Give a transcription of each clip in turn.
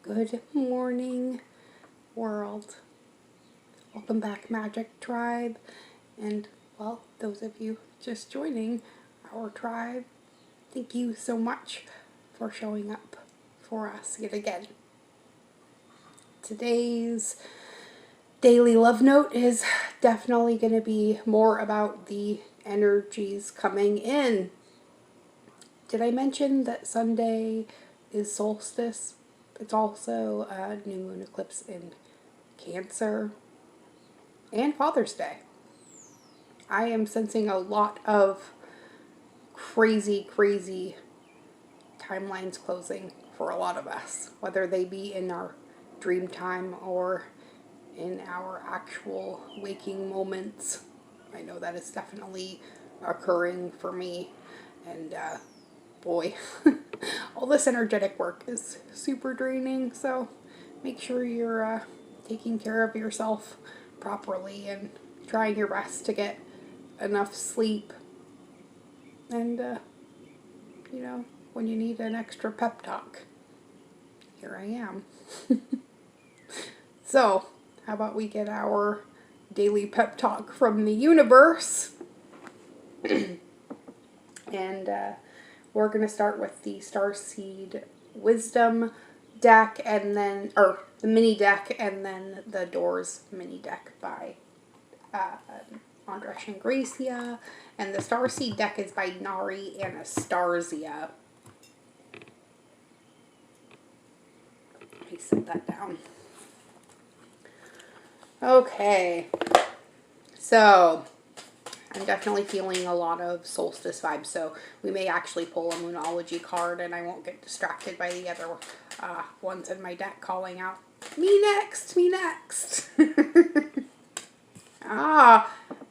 Good morning, world. Welcome back, Magic Tribe. And, well, those of you just joining our tribe, thank you so much for showing up for us yet again. Today's daily love note is definitely going to be more about the energies coming in. Did I mention that Sunday is solstice? It's also a new moon eclipse in Cancer and Father's Day. I am sensing a lot of crazy timelines closing for a lot of us, whether they be in our dream time or in our actual waking moments. I know that is definitely occurring for me, and boy, all this energetic work is super draining, so make sure you're taking care of yourself properly and trying your best to get enough sleep. And, you know, when you need an extra pep talk, here I am. So, how about we get our daily pep talk from the universe? And, we're going to start with the Starseed Wisdom deck, and then, or the mini deck, and then the Doors mini deck by Andresh and Gracia. And the Starseed deck is by Nari Anastasia. Let me set that down. Okay. So, I'm definitely feeling a lot of solstice vibes, so we may actually pull a numerology card, and I won't get distracted by the other ones in my deck calling out, me next, me next. A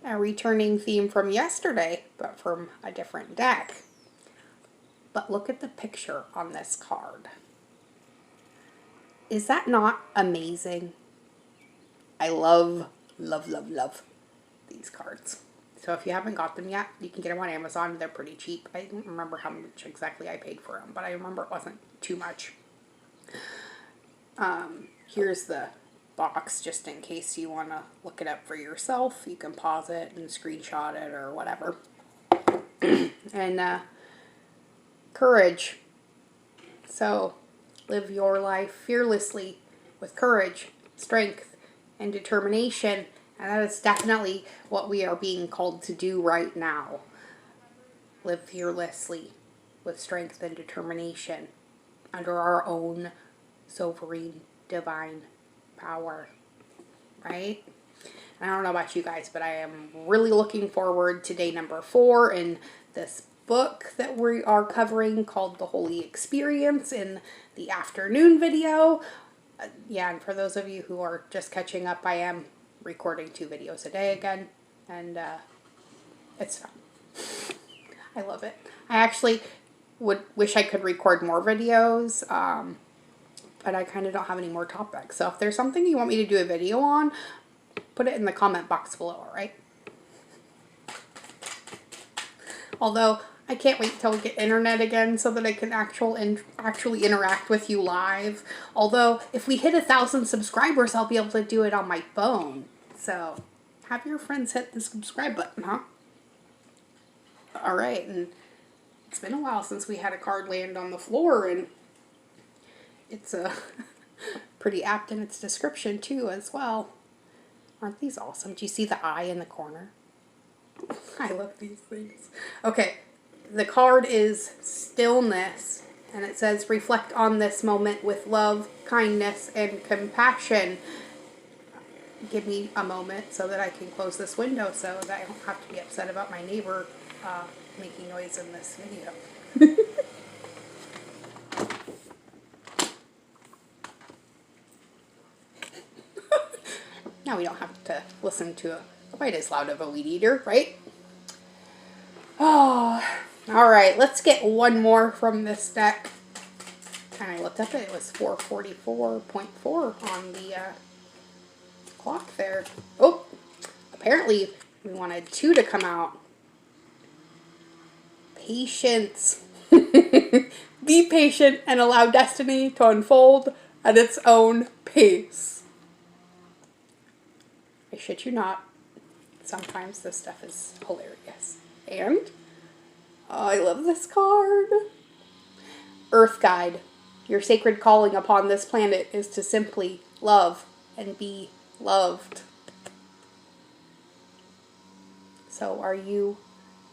returning theme from yesterday, but from a different deck. But look at the picture on this card. Is that not amazing? I love these cards. So if you haven't got them yet, you can get them on Amazon. They're pretty cheap. I don't remember how much exactly I paid for them, but I remember it wasn't too much. Here's the box, just in case you want to look it up for yourself. You can pause it and screenshot it or whatever. And courage. So live your life fearlessly with courage, strength, and determination. And that is definitely what we are being called to do right now. Live fearlessly with strength and determination under our own sovereign divine power. Right? And I don't know about you guys, but I am really looking forward to day number 4 in this book that we are covering called The Holy Experience in the afternoon video. Yeah, and for those of you who are just catching up, I am recording 2 videos a day again, and it's fun. I love it. I actually would wish I could record more videos, but I kind of don't have any more topics. So if there's something you want me to do a video on, put it in the comment box below, alright? Although, I can't wait till we get internet again so that I can actually interact with you live. Although, if we hit 1,000 subscribers, I'll be able to do it on my phone. So, have your friends hit the subscribe button, huh? Alright, and it's been a while since we had a card land on the floor, and it's pretty apt in its description, too, as well. Aren't these awesome? Do you see the eye in the corner? I love these things. Okay. The card is stillness, and it says, reflect on this moment with love, kindness, and compassion. Give me a moment so that I can close this window so that I don't have to be upset about my neighbor making noise in this video. Now we don't have to listen to quite as loud of a weed eater, right? Oh, alright, let's get one more from this deck. And I looked up it was 444.4 on the clock there. Oh, apparently we wanted 2 to come out. Patience. Be patient and allow destiny to unfold at its own pace. I shit you not. Sometimes this stuff is hilarious. And I love this card. Earth Guide. Your sacred calling upon this planet is to simply love and be loved. So are you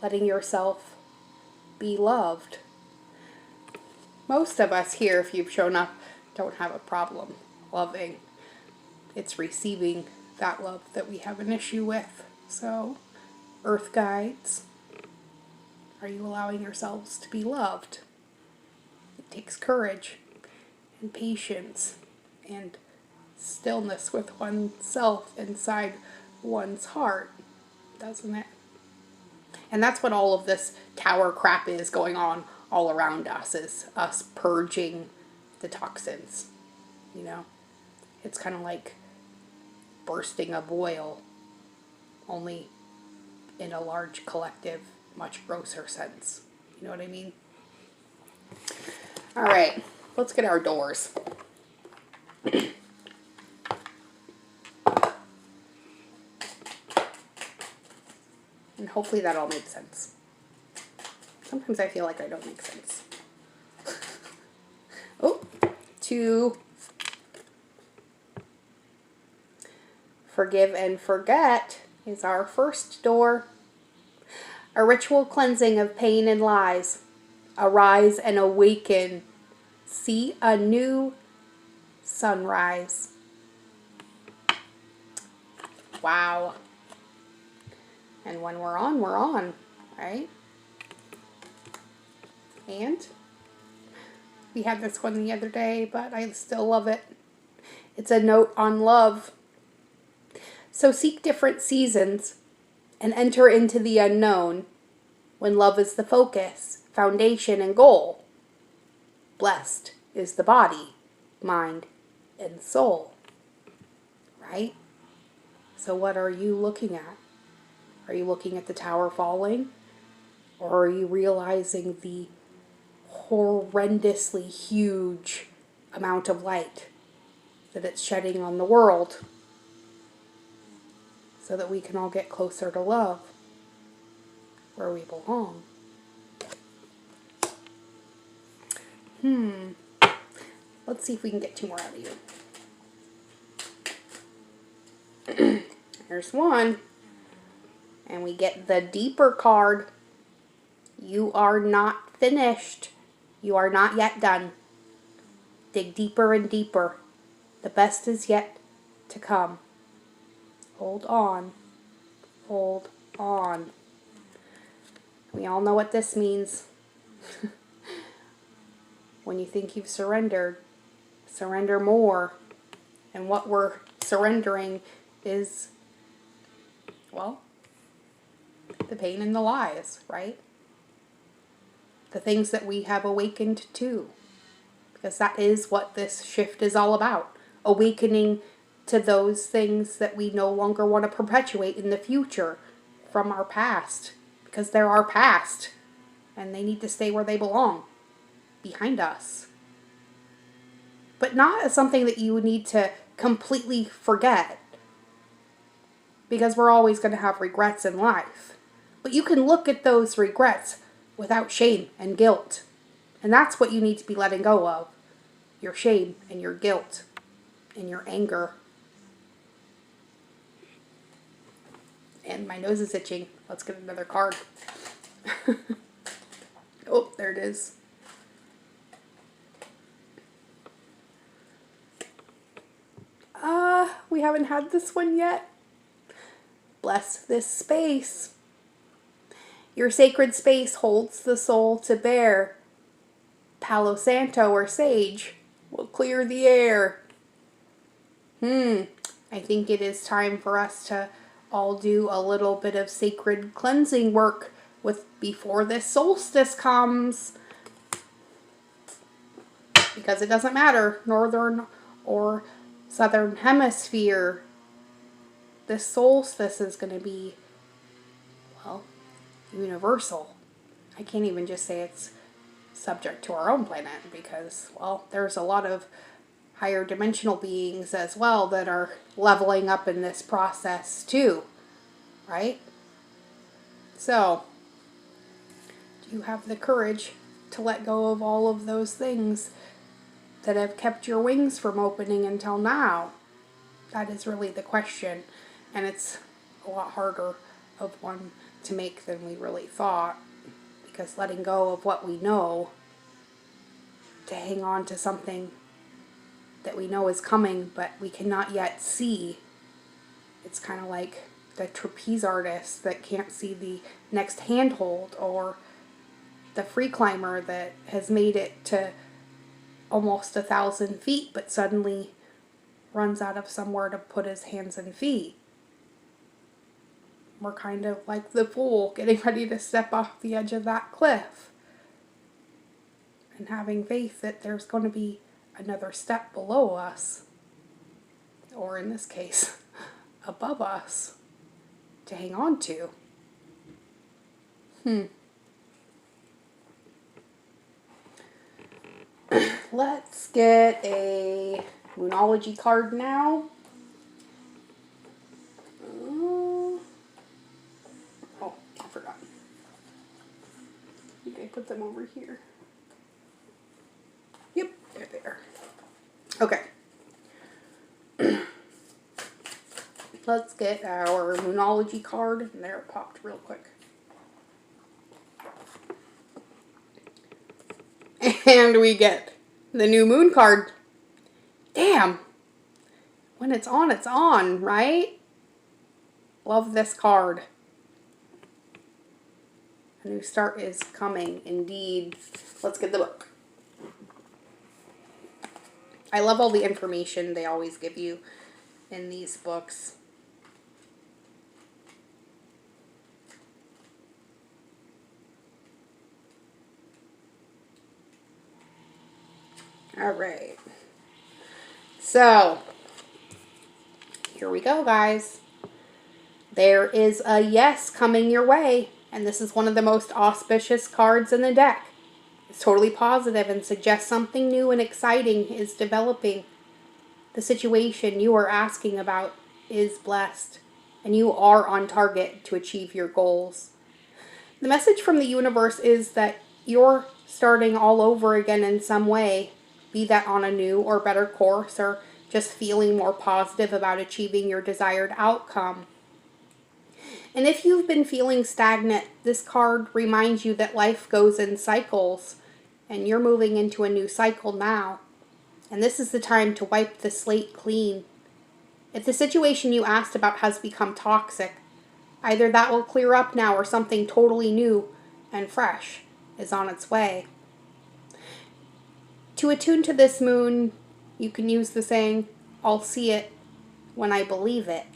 letting yourself be loved? Most of us here, if you've shown up, don't have a problem loving. It's receiving that love that we have an issue with. So, Earth Guides, are you allowing yourselves to be loved? It takes courage and patience and stillness with oneself inside one's heart, doesn't it? And that's what all of this tower crap is going on all around us, is us purging the toxins, you know? It's kind of like bursting a boil, only in a large collective, much grosser sense. You know what I mean? All right, let's get our doors. And hopefully that all made sense. Sometimes I feel like I don't make sense. Oh, 2. Forgive and forget is our first door. A ritual cleansing of pain and lies. Arise and awaken. See a new sunrise. Wow. And when we're on, right? And we had this one the other day, but I still love it. It's a note on love. So seek different seasons and enter into the unknown when love is the focus, foundation, and goal. Blessed is the body, mind, and soul. Right? So what are you looking at? Are you looking at the tower falling? Or are you realizing the horrendously huge amount of light that it's shedding on the world so that we can all get closer to love, where we belong? Let's see if we can get 2 more out of you. There's 1. And we get the deeper card. You are not finished. You are not yet done. Dig deeper and deeper. The best is yet to come. Hold on. Hold on. We all know what this means. When you think you've surrendered, surrender more. And what we're surrendering is, well, the pain and the lies, right? The things that we have awakened to. Because that is what this shift is all about. Awakening to those things that we no longer want to perpetuate in the future from our past. Because they're our past. And they need to stay where they belong. Behind us. But not as something that you need to completely forget. Because we're always going to have regrets in life. But you can look at those regrets without shame and guilt. And that's what you need to be letting go of. Your shame and your guilt and your anger. And my nose is itching. Let's get another card. Oh, there it is. We haven't had this one yet. Bless this space. Your sacred space holds the soul to bear. Palo Santo or sage will clear the air. I think it is time for us to all do a little bit of sacred cleansing work before this solstice comes. Because it doesn't matter, northern or southern hemisphere. This solstice is going to be, well, universal. I can't even just say it's subject to our own planet because, well, there's a lot of higher dimensional beings as well that are leveling up in this process too, right? So, do you have the courage to let go of all of those things that have kept your wings from opening until now? That is really the question, and it's a lot harder of one to make than we really thought, because letting go of what we know to hang on to something that we know is coming but we cannot yet see. It's kind of like the trapeze artist that can't see the next handhold, or the free climber that has made it to almost 1,000 feet but suddenly runs out of somewhere to put his hands and feet. We're kind of like the fool getting ready to step off the edge of that cliff and having faith that there's going to be another step below us, or in this case, above us, to hang on to. Let's get a Moonology card now. Oh, I forgot. I think I put them over here. Yep, they're there. Okay. Let's get our Moonology card. And there, it popped real quick. And we get the new moon card. Damn. When it's on, right? Love this card. A new start is coming, indeed. Let's get the book. I love all the information they always give you in these books. All right. So, here we go, guys. There is a yes coming your way, and this is one of the most auspicious cards in the deck. It's totally positive and suggests something new and exciting is developing. The situation you are asking about is blessed, and you are on target to achieve your goals. The message from the universe is that you're starting all over again in some way, be that on a new or better course, or just feeling more positive about achieving your desired outcome. And if you've been feeling stagnant, this card reminds you that life goes in cycles, and you're moving into a new cycle now. And this is the time to wipe the slate clean. If the situation you asked about has become toxic, either that will clear up now or something totally new and fresh is on its way. To attune to this moon, you can use the saying, "I'll see it when I believe it."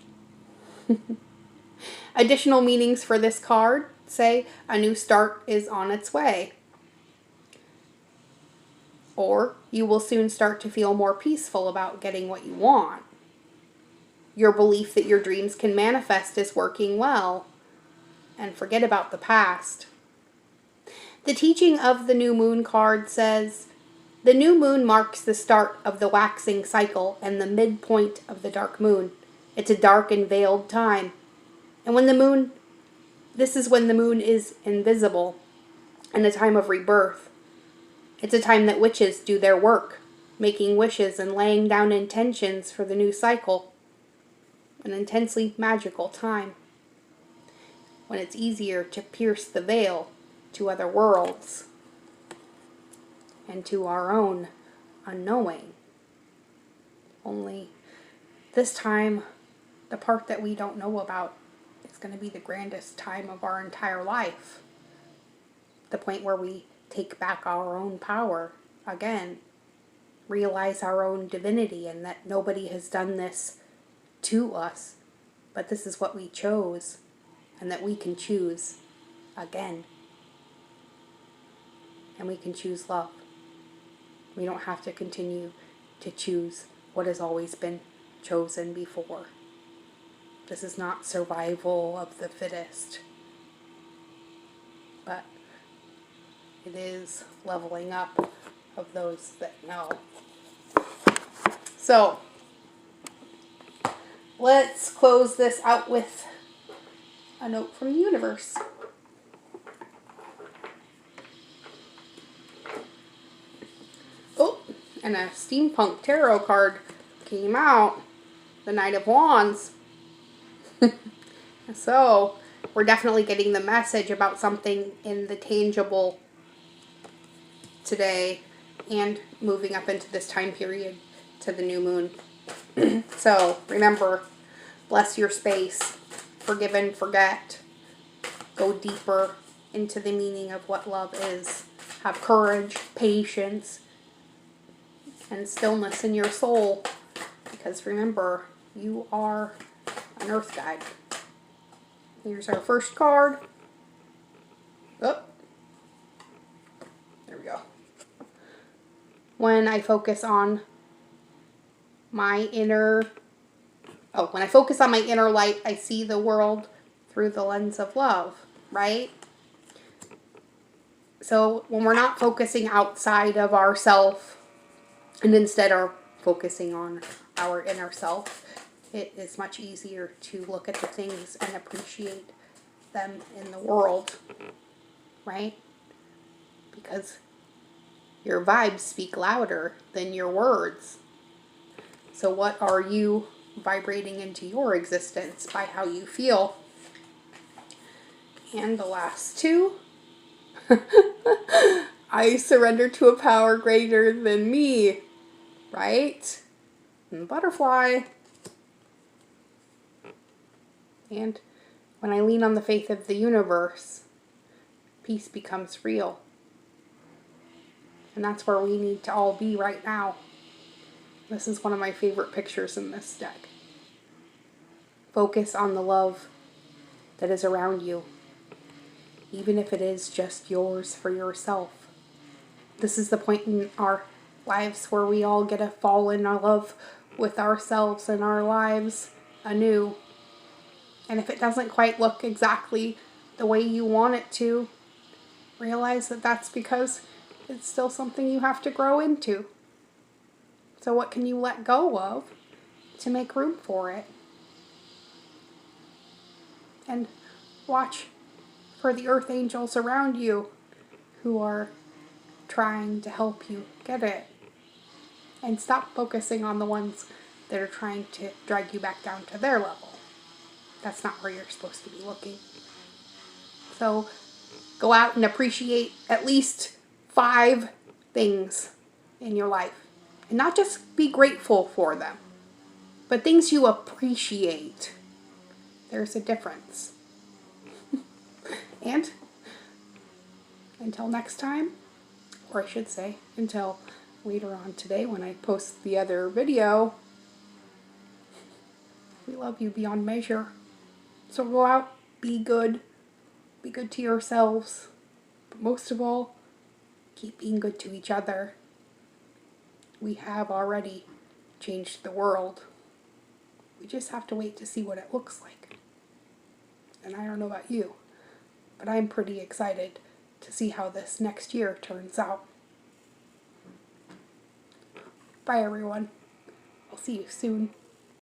Additional meanings for this card say a new start is on its way. Or you will soon start to feel more peaceful about getting what you want. Your belief that your dreams can manifest is working well. And forget about the past. The teaching of the new moon card says, the new moon marks the start of the waxing cycle and the midpoint of the dark moon. It's a dark and veiled time. And this is when the moon is invisible, and a time of rebirth. It's a time that witches do their work, making wishes and laying down intentions for the new cycle. An intensely magical time, when it's easier to pierce the veil to other worlds and to our own unknowing. Only this time, the part that we don't know about is going to be the grandest time of our entire life. The point where we take back our own power again, realize our own divinity, and that nobody has done this to us, but this is what we chose, and that we can choose again. And we can choose love. We don't have to continue to choose what has always been chosen before. This is not survival of the fittest, but it is leveling up of those that know. So, let's close this out with a note from the universe. Oh, and a steampunk tarot card came out. The Knight of Wands. So, we're definitely getting the message about something in the tangible today and moving up into this time period to the new moon. So, remember, bless your space, forgive and forget, go deeper into the meaning of what love is. Have courage, patience, and stillness in your soul, because remember, you are an earth guide. Here's our first card. Oh, there we go. When I focus on my inner light, I see the world through the lens of love, right? So when we're not focusing outside of ourself and instead are focusing on our inner self, it is much easier to look at the things and appreciate them in the world, right? Because your vibes speak louder than your words. So what are you vibrating into your existence by how you feel? And the last two. I surrender to a power greater than me, right? And butterfly. And when I lean on the faith of the universe, peace becomes real. And that's where we need to all be right now. This is one of my favorite pictures in this deck. Focus on the love that is around you, even if it is just yours for yourself. This is the point in our lives where we all get to fall in love with ourselves and our lives anew. And if it doesn't quite look exactly the way you want it to, realize that that's because it's still something you have to grow into. So what can you let go of to make room for it? And watch for the earth angels around you who are trying to help you get it. And stop focusing on the ones that are trying to drag you back down to their level. That's not where you're supposed to be looking. So go out and appreciate at least 5 things in your life. And not just be grateful for them, but things you appreciate. There's a difference. And until next time, or I should say, until later on today when I post the other video, we love you beyond measure. So go out, be good to yourselves, but most of all, keep being good to each other. We have already changed the world. We just have to wait to see what it looks like. And I don't know about you, but I'm pretty excited to see how this next year turns out. Bye everyone. I'll see you soon.